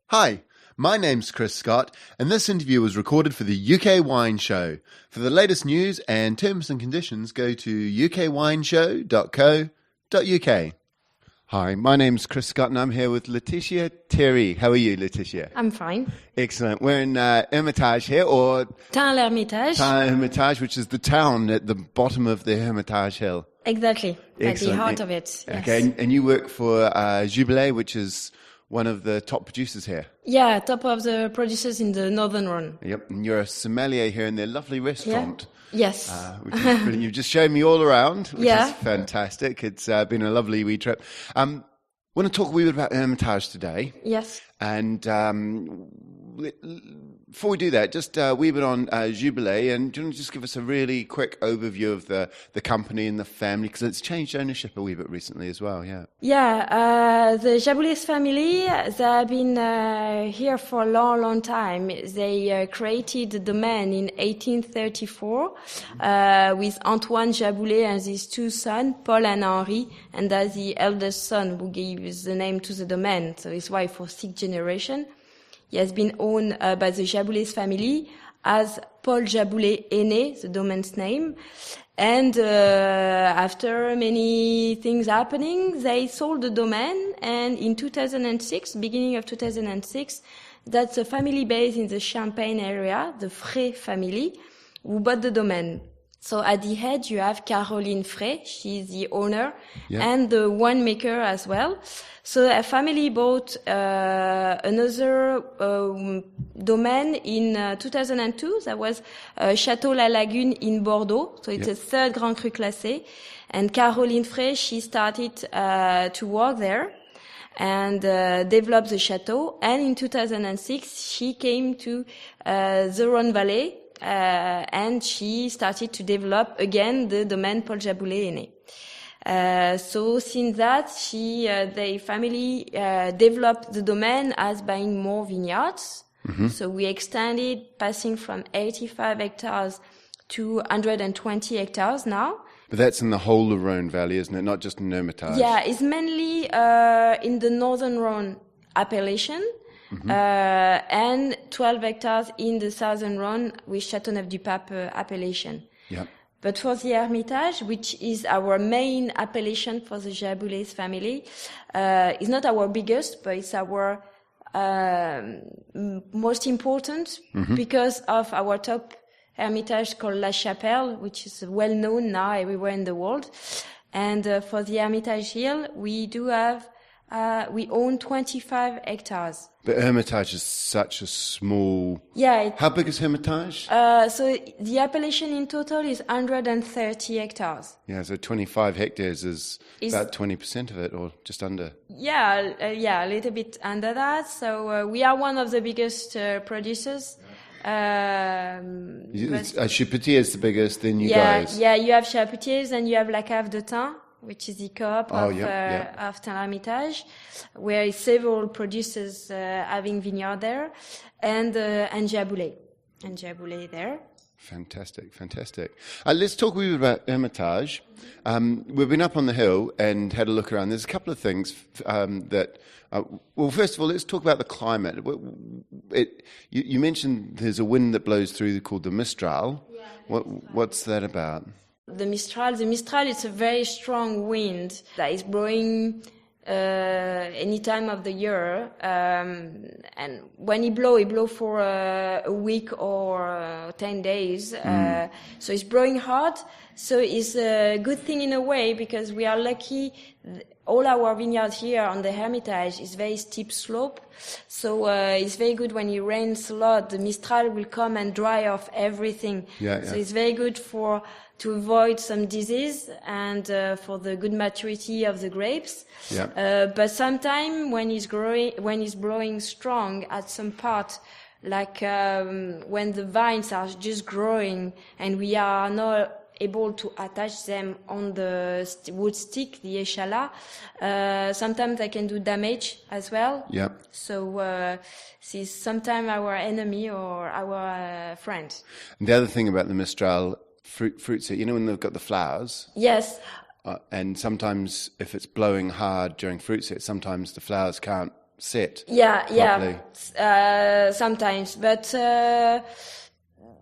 Hi, my name's Chris Scott, and this interview was recorded for the UK Wine Show. For the latest news and terms and conditions, go to ukwineshow.co.uk. Hi, my name's Chris Scott, and I'm here with Laetitia Terry. How are you, Laetitia? I'm fine. Excellent. We're in Hermitage here, or Hermitage. Hermitage, which is the town at the bottom of the Hermitage Hill. Exactly. Excellent. At the heart of it. Yes. Okay, and you work for Jaboulet, which is one of the top producers here. Yeah, top of the producers in the Northern Rhone. Yep, and you're a sommelier here in their lovely restaurant. Yeah. Yes. Which is brilliant. You've just shown me all around, which Yeah. is fantastic. It's been a lovely wee trip. I want to talk a wee bit about Hermitage today. Yes. And before we do that, just a wee bit on Jaboulet. And do you want to just give us a really quick overview of the company and the family? Because it's changed ownership a wee bit recently as well, yeah. Yeah, the Jaboulet family, they have been here for a long, long time. They created the domain in 1834 with Antoine Jaboulet and his two sons, Paul and Henri, and that's the eldest son who gave the name to the domain. So it's why for 6 generations. He has been owned by the Jaboulet family as Paul Jaboulet Aîné, the domain's name. And after many things happening, they sold the domain. And in 2006, beginning of 2006, that's a family based in the Champagne area, the Frey family, who bought the domain. So at the head, you have Caroline Frey. She's the owner and the winemaker as well. So a family bought another domain in 2002. That was Château La Lagune in Bordeaux. So it's a third Grand Cru classé. And Caroline Frey, she started to work there and develop the chateau. And in 2006, she came to the Rhone Valley. And she started to develop again the domain Paul Jaboulet Aîné. So since that, the family developed the domain as buying more vineyards. Mm-hmm. So we extended, passing from 85 hectares to 120 hectares now. But that's in the whole of Rhone Valley, isn't it? Not just in Hermitage. Yeah, it's mainly in the Northern Rhone appellation. Mm-hmm. And 12 hectares in the Southern Rhone with Châteauneuf-du-Pape appellation. Yeah. But for the Hermitage, which is our main appellation for the Jaboulet family, is not our biggest, but it's our most important because of our top Hermitage called La Chapelle, which is well known now everywhere in the world. And for the Hermitage Hill, we do have we own 25 hectares. But Hermitage is such a small... Yeah. How big is Hermitage? So the appellation in total is 130 hectares. Yeah, so 25 hectares is about 20% of it, or just under. Yeah, a little bit under that. So we are one of the biggest producers. Chapoutier is the biggest, then you guys. Yeah, you have Chapoutiers and you have La Cave de Thym, which is the co-op of Hermitage, where several producers having vineyard there, and Jaboulet there. Fantastic. Let's talk a wee bit about Hermitage. We've been up on the hill and had a look around. There's a couple of things that... well, first of all, let's talk about the climate. You mentioned there's a wind that blows through called the Mistral. Yeah, what's that about? The Mistral is a very strong wind that is blowing any time of the year. And when it blow for a week or 10 days. So it's blowing hard. So it's a good thing in a way because we are lucky. All our vineyards here on the Hermitage is very steep slope. So it's very good when it rains a lot. The Mistral will come and dry off everything. So it's very good to avoid some disease and for the good maturity of the grapes. But sometimes when it's blowing strong at some part, like when the vines are just growing and we are not able to attach them on the wood stick, the échalas, sometimes they can do damage as well. So it's sometimes our enemy or our friend. And the other thing about the Mistral fruits, you know when they've got the flowers? Yes. And sometimes if it's blowing hard during fruit set, sometimes the flowers can't set. Yeah. Sometimes, but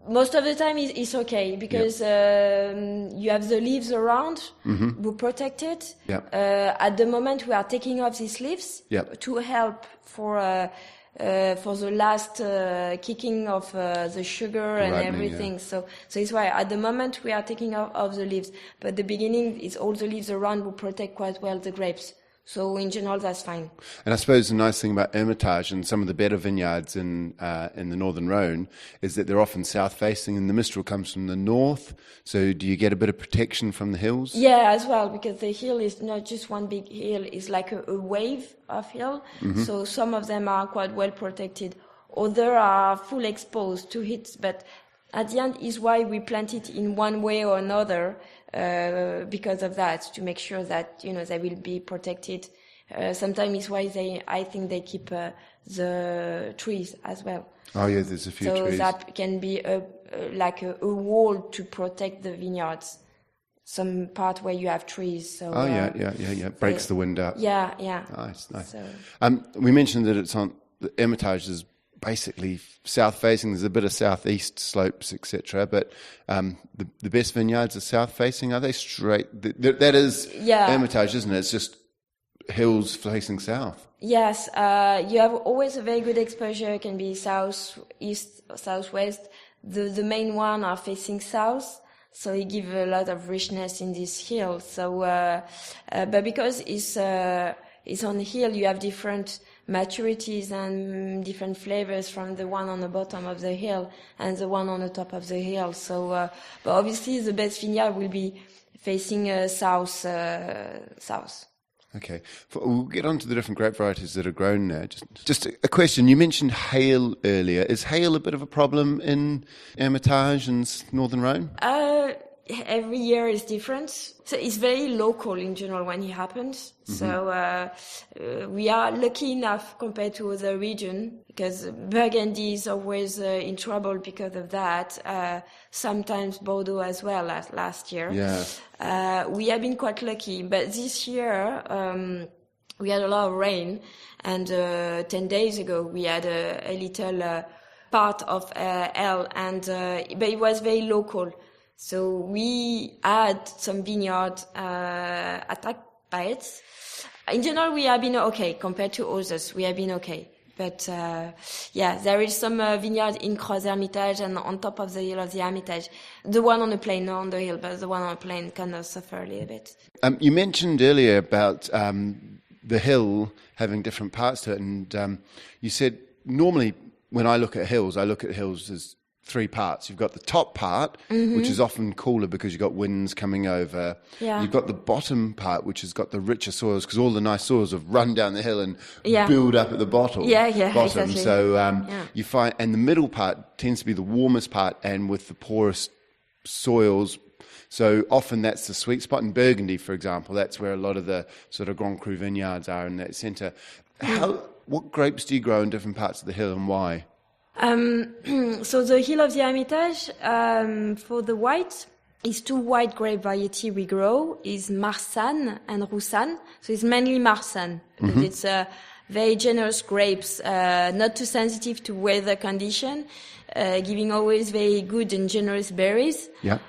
most of the time it's okay because you have the leaves around who protect it. Yep. At the moment, we are taking off these leaves to help for the last kicking of the sugar and everything. Yeah. So it's why at the moment we are taking off the leaves, but the beginning is all the leaves around will protect quite well the grapes. So in general, that's fine. And I suppose the nice thing about Hermitage and some of the better vineyards in the Northern Rhone is that they're often south-facing, and the Mistral comes from the north. So do you get a bit of protection from the hills? Yeah, as well, because the hill is not just one big hill; it's like a wave of hill. So some of them are quite well protected, others are full exposed to heat. But at the end, is why we plant it in one way or another. Because of that, to make sure that they will be protected. Sometimes it's why I think they keep the trees as well. Oh yeah, there's a few trees. So that can be like a wall to protect the vineyards. Some part where you have trees. So yeah. Breaks the wind out. Yeah. Nice. So. We mentioned that it's on the Hermitage is basically south-facing. There's a bit of southeast slopes, etc. But the best vineyards are south-facing. Are they straight? That is Hermitage, isn't it? It's just hills facing south. Yes, you have always a very good exposure. It can be south, east, southwest. The main one are facing south, so it gives a lot of richness in this hill. So, but because it's on the hill, you have different maturities and different flavors from the one on the bottom of the hill and the one on the top of the hill. So, but obviously the best vineyard will be facing south. Okay. We'll get on to the different grape varieties that are grown now. Just a question. You mentioned hail earlier. Is hail a bit of a problem in Hermitage and Northern Rhone? Every year is different. So it's very local in general when it happens. So we are lucky enough compared to other region because Burgundy is always in trouble because of that. Sometimes Bordeaux as well as last year. Yeah. We have been quite lucky, but this year we had a lot of rain, and 10 days ago we had a little part of hail, but it was very local. So we had some vineyard attacked by it. In general, we have been okay compared to others. We have been okay. But there is some vineyard in Cross Hermitage and on top of the hill of the Hermitage. The one on the plain, not on the hill, but the one on the plain kind of suffer a little bit. You mentioned earlier about the hill having different parts to it, and you said normally when I look at hills as three parts. You've got the top part, which is often cooler because you've got winds coming over. Yeah. You've got the bottom part, which has got the richer soils because all the nice soils have run down the hill and build up at the bottom. Exactly. So you find, and the middle part tends to be the warmest part and with the poorest soils. So often that's the sweet spot in Burgundy, for example. That's where a lot of the sort of Grand Cru vineyards are in that centre. What grapes do you grow in different parts of the hill and why? So the hill of the Hermitage, for the white, is two white grape variety we grow, is Marsanne and Roussanne. So it's mainly Marsanne. It's very generous grapes, not too sensitive to weather condition, giving always very good and generous berries. Yeah.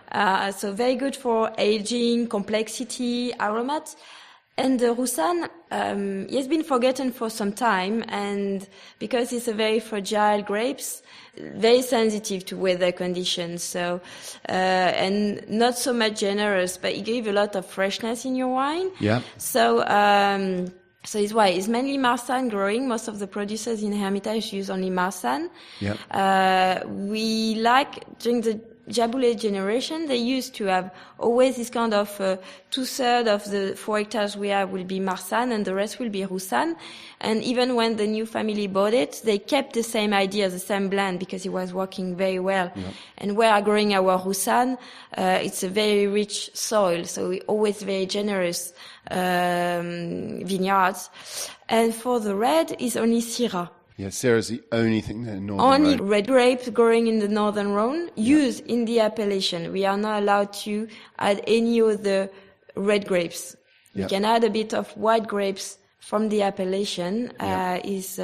So very good for aging, complexity, aromat. And the Roussanne, has been forgotten for some time, and because it's a very fragile grapes, very sensitive to weather conditions, so, and not so much generous, but it gives a lot of freshness in your wine. Yeah. So it's why it's mainly Marsanne growing. Most of the producers in Hermitage use only Marsanne. Yeah. We like, during the Jaboulet generation, they used to have always this kind of 2/3 of the 4 hectares we have will be Marsanne and the rest will be Roussanne. And even when the new family bought it, they kept the same idea, the same blend, because it was working very well. Yeah. And where are growing our Roussanne, it's a very rich soil, so we always very generous vineyards. And for the red, it's only Syrah. Yeah, Syrah's the only thing that in Northern Only Rhone. Red grapes growing in the Northern Rhone, used in the appellation. We are not allowed to add any of the red grapes. We can add a bit of white grapes from the appellation is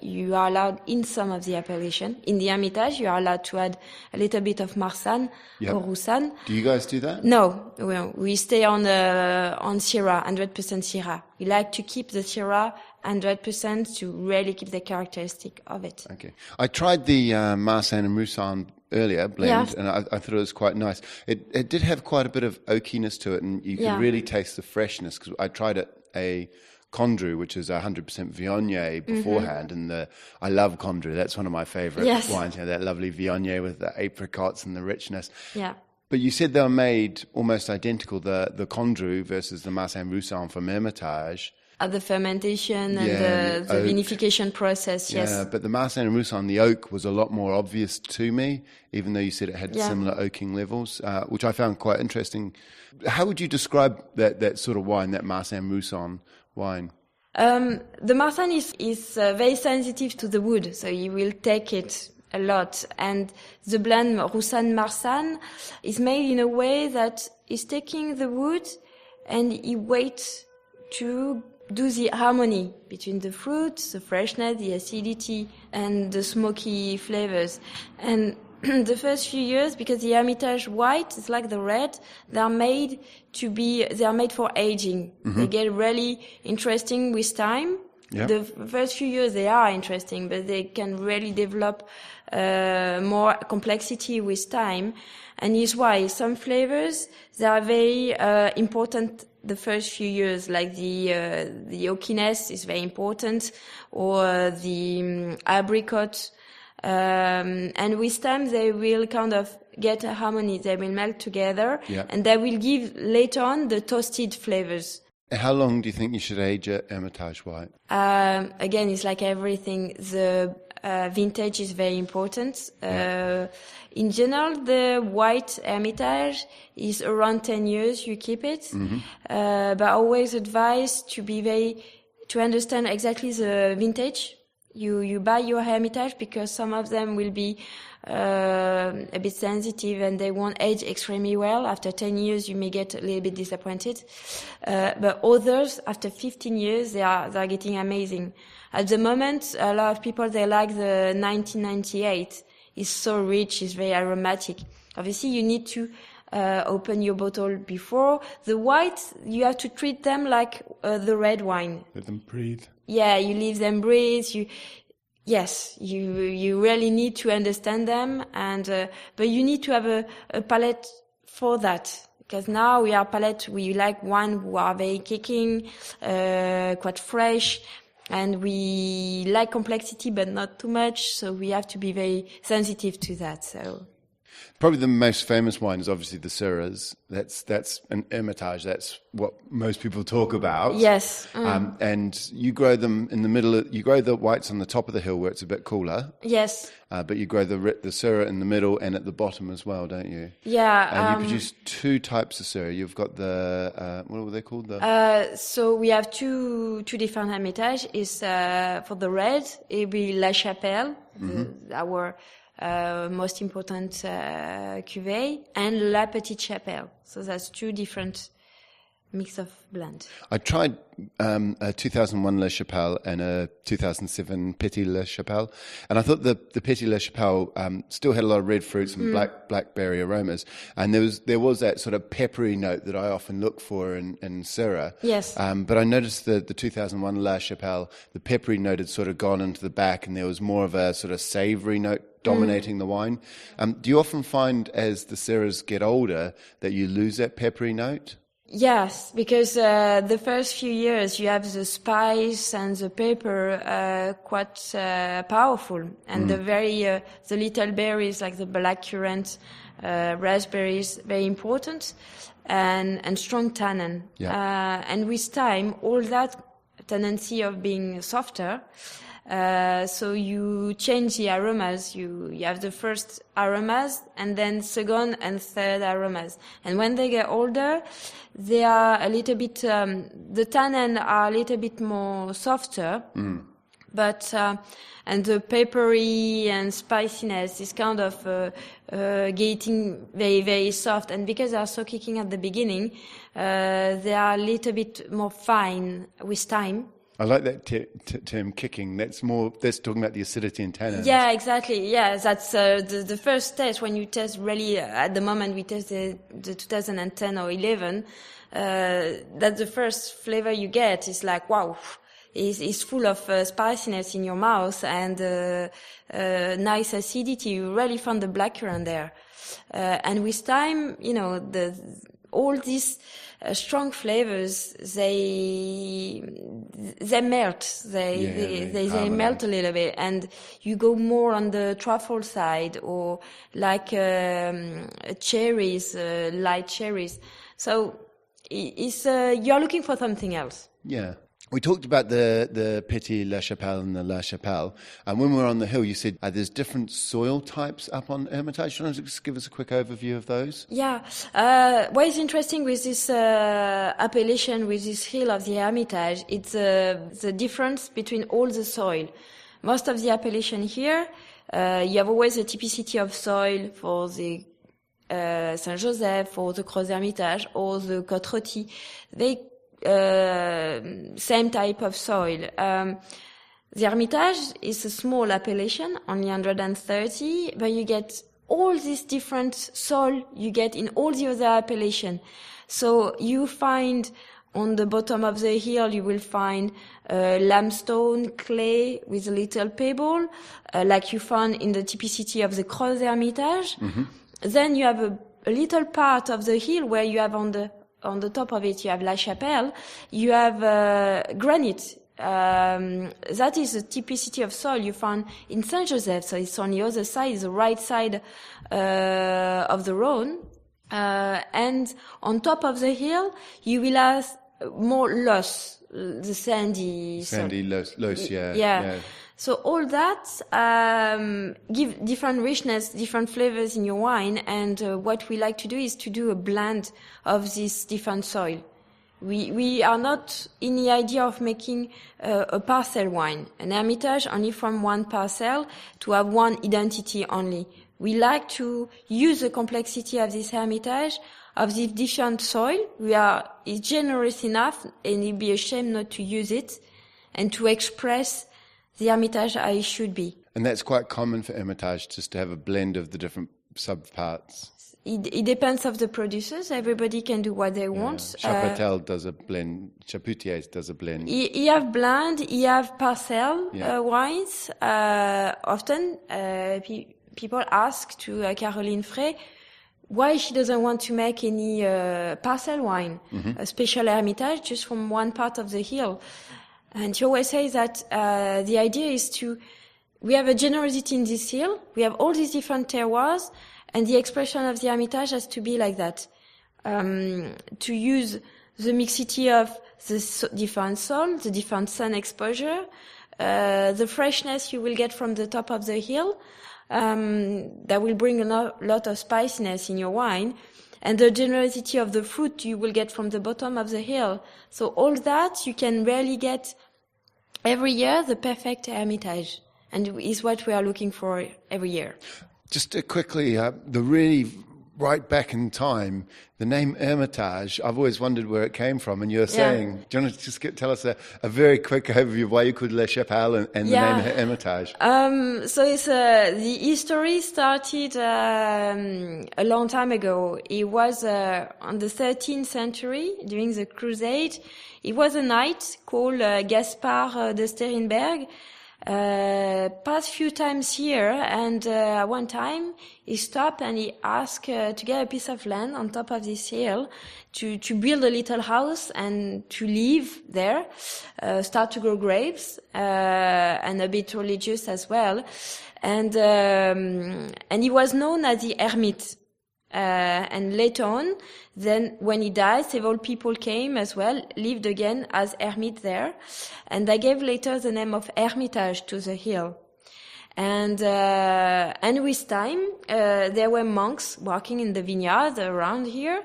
you are allowed in some of the appellation. In the Hermitage, you are allowed to add a little bit of Marsanne or Roussanne. Do you guys do that? No, we stay on Syrah, 100% Syrah. We like to keep the Syrah 100% to really keep the characteristic of it. Okay. I tried the Marsanne and Roussanne earlier blend, and I thought it was quite nice. It did have quite a bit of oakiness to it, and you could really taste the freshness, because I tried it a Condru, which is 100% Viognier beforehand, and I love Condru. That's one of my favorite wines. You know, that lovely Viognier with the apricots and the richness. Yeah. But you said they were made almost identical, the Condru versus the Marsanne Roussanne from Hermitage. The fermentation and the vinification process, yes. Yeah, but the Marsanne and Roussanne, the oak was a lot more obvious to me, even though you said it had similar oaking levels, which I found quite interesting. How would you describe that sort of wine, that Marsanne Roussanne wine? The Marsanne is very sensitive to the wood, so you will take it a lot. And the blend Roussanne-Marsanne is made in a way that is taking the wood and it waits to do the harmony between the fruits, the freshness, the acidity, and the smoky flavors. And the first few years, because the Hermitage white is like the red, they are made for aging. They get really interesting with time. Yep. The first few years they are interesting, but they can really develop more complexity with time. And it's why some flavors, they are very important the first few years, like the oakiness is very important, or the apricot. And with time they will kind of get a harmony, they will melt together, and they will give later on the toasted flavors. How long do you think you should age a Hermitage white? Again, it's like everything. The vintage is very important. In general, the white Hermitage is around 10 years. You keep it, but I always advise to understand exactly the vintage. You buy your Hermitage, because some of them will be a bit sensitive and they won't age extremely well. After 10 years, you may get a little bit disappointed. But others, after 15 years, they are getting amazing. At the moment, a lot of people, they like the 1998. It's so rich, it's very aromatic. Obviously, you need to open your bottle before. The white, you have to treat them like the red wine. Let them breathe. Yeah, you leave them breathe. You really need to understand them, and but you need to have a palate for that. Because now we like wine who are very kicking, quite fresh, and we like complexity but not too much. So we have to be very sensitive to that. So. Probably the most famous wine is obviously the Syrahs. That's an Hermitage. That's what most people talk about. Yes. And you grow them in the middle. You grow the whites on the top of the hill where it's a bit cooler. Yes. But you grow the Syrah in the middle and at the bottom as well, don't you? Yeah. And you produce two types of Syrah. You've got the what were they called? So we have two different Hermitage. Is for the red, it'll be La Chapelle, our most important cuvée, and La Petite Chapelle. So that's two different mix of blend. I tried a 2001 La Chapelle and a 2007 Petit La Chapelle, and I thought the Petit La Chapelle still had a lot of red fruits and blackberry aromas, and there was that sort of peppery note that I often look for in Syrah. Yes. But I noticed the 2001 La Chapelle, the peppery note had sort of gone into the back, and there was more of a sort of savoury note dominating the wine. Do you often find as the Syrahs get older that you lose that peppery note? Yes, because the first few years you have the spice and the pepper quite powerful, and the little berries like the blackcurrant, raspberries, very important, and strong tannin. Yeah. And with time, all that tendency of being softer. So you change the aromas. You have the first aromas and then second and third aromas. And when they get older, they are a little bit, the tannin are a little bit more softer. But, and the peppery and spiciness is kind of, getting very, very soft. And because they are so kicking at the beginning, they are a little bit more fine with time. I like that term kicking. That's talking about the acidity and tannins. Yeah, exactly. Yeah, that's the first test when you test really, at the moment we test the 2010 or 11, that's the first flavor you get. It's like, wow, it's full of spiciness in your mouth and nice acidity. You really found the blackcurrant there. And with time, all these strong flavors, they melt. They melt a little bit, and you go more on the truffle side, or like cherries, light cherries. So it's you're looking for something else. Yeah. We talked about the Petit La Chapelle and the La Chapelle. And when we were on the hill, you said there's different soil types up on Hermitage. Do you want to just give us a quick overview of those? Yeah. What is interesting with this appellation, with this hill of the Hermitage, it's the difference between all the soil. Most of the appellation here, you have always a typicity of soil for the Saint-Joseph, or the Creuse Hermitage, or the Côte Rôtie. They same type of soil. The Hermitage is a small appellation, only 130, but you get all these different soil you get in all the other appellation. So you find on the bottom of the hill, you will find limestone, clay with a little pebble, like you found in the typicity of the Creuse Hermitage. Mm-hmm. Then you have a little part of the hill where you have on the top of it, you have La Chapelle, you have granite. That is the typicity of soil you found in Saint-Joseph. So it's on the other side, the right side of the Rhone. And on top of the hill, you will have more loess, the sandy loess, yeah. Yeah. So all that give different richness, different flavors in your wine, and what we like to do is to do a blend of this different soil. We are not in the idea of making a parcel wine, an Hermitage only from one parcel to have one identity only. We like to use the complexity of this Hermitage, of this different soil. It's generous enough, and it'd be a shame not to use it and to express the Hermitage how it should be. And that's quite common for Hermitage, just to have a blend of the different subparts. It depends of the producers. Everybody can do what they want. Chapoutier does a blend. Chapoutier does a blend. You have blend, you have parcel wines. Often people ask to Caroline Frey why she doesn't want to make any parcel wine, a special Hermitage just from one part of the hill. And she always says that the idea is we have a generosity in this hill, we have all these different terroirs, and the expression of the Hermitage has to be like that. To use the mixity of the different soil, the different sun exposure, the freshness you will get from the top of the hill, that will bring a lot of spiciness in your wine, and the generosity of the fruit you will get from the bottom of the hill. So all that you can rarely get every year, the perfect Hermitage, and is what we are looking for every year. Just quickly, the really right back in time, the name Hermitage, I've always wondered where it came from, and you're saying, do you want to just tell us a very quick overview of why you called La Chapelle and the name Hermitage? So it's, the history started a long time ago. It was on the 13th century, during the Crusade. It was a knight called Gaspard de Sterenberg, passed few times here, and one time he stopped and he asked to get a piece of land on top of this hill to build a little house and to live there, start to grow grapes, and a bit religious as well. And he was known as the Hermit. And later on, then when he died, several people came as well, lived again as hermit there, and they gave later the name of Hermitage to the hill. And with time, there were monks working in the vineyard around here,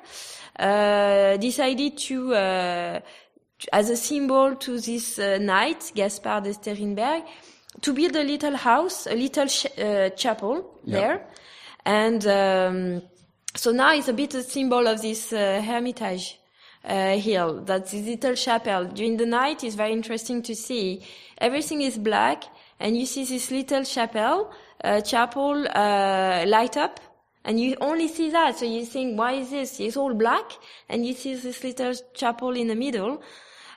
decided to, as a symbol to this knight, Gaspard de Sterenberg, to build a little house, a little chapel there, and so now it's a bit a symbol of this Hermitage. hill. That's this little chapel. During the night, it's very interesting to see. Everything is black, and you see this little chapel light up, and you only see that. So you think, why is this? It's all black, and you see this little chapel in the middle.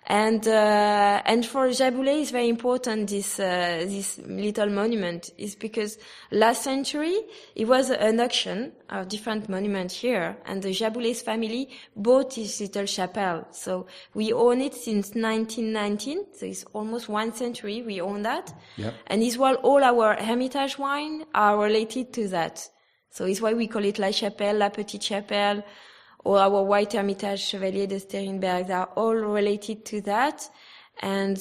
And for Jaboulet, it's very important, this little monument, is because last century, it was an auction of different monuments here, and the Jaboulet family bought this little chapel. So we own it since 1919, so it's almost 1 century we own that. Yep. And it's why all our Hermitage wine are related to that. So it's why we call it La Chapelle, La Petite Chapelle, or our white Hermitage, Chevalier de Sterenberg. They are all related to that. And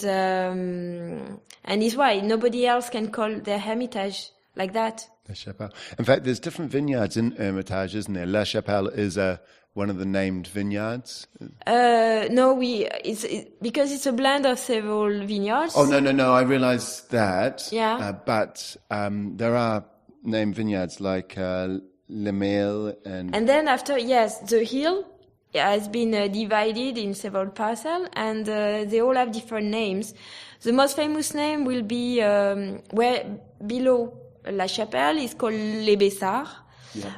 it's why nobody else can call their Hermitage like that. La Chapelle. In fact, there's different vineyards in Hermitage, isn't there? La Chapelle is one of the named vineyards. No, because it's a blend of several vineyards. Oh, no, I realise that. Yeah. But there are named vineyards like Le Mail and then after, yes, the hill has been divided in several parcels, and they all have different names. The most famous name will be where below La Chapelle is called Les Bessards. Yeah.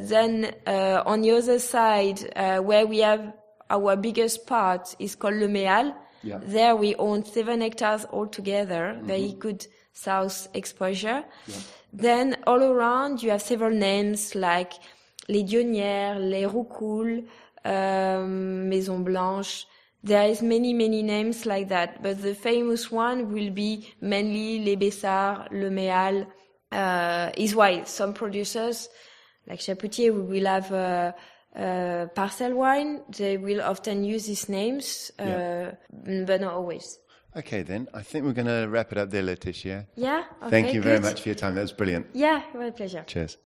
Then on the other side, where we have our biggest part, is called Le Méal. Yeah. There we own 7 hectares altogether. Mm-hmm. Very good south exposure. Yeah. Then all around you have several names like Les Dionnières, Les Roucoules, Maison Blanche. There is many names like that, but the famous one will be mainly Les Bessards, Le Méal. Is why some producers, like Chapoutier, we will have parcel wine. They will often use these names, but not always. Okay, then. I think we're going to wrap it up there, Laetitia. Yeah, okay, Thank you very good. much for your time. That was brilliant. Yeah, my pleasure. Cheers.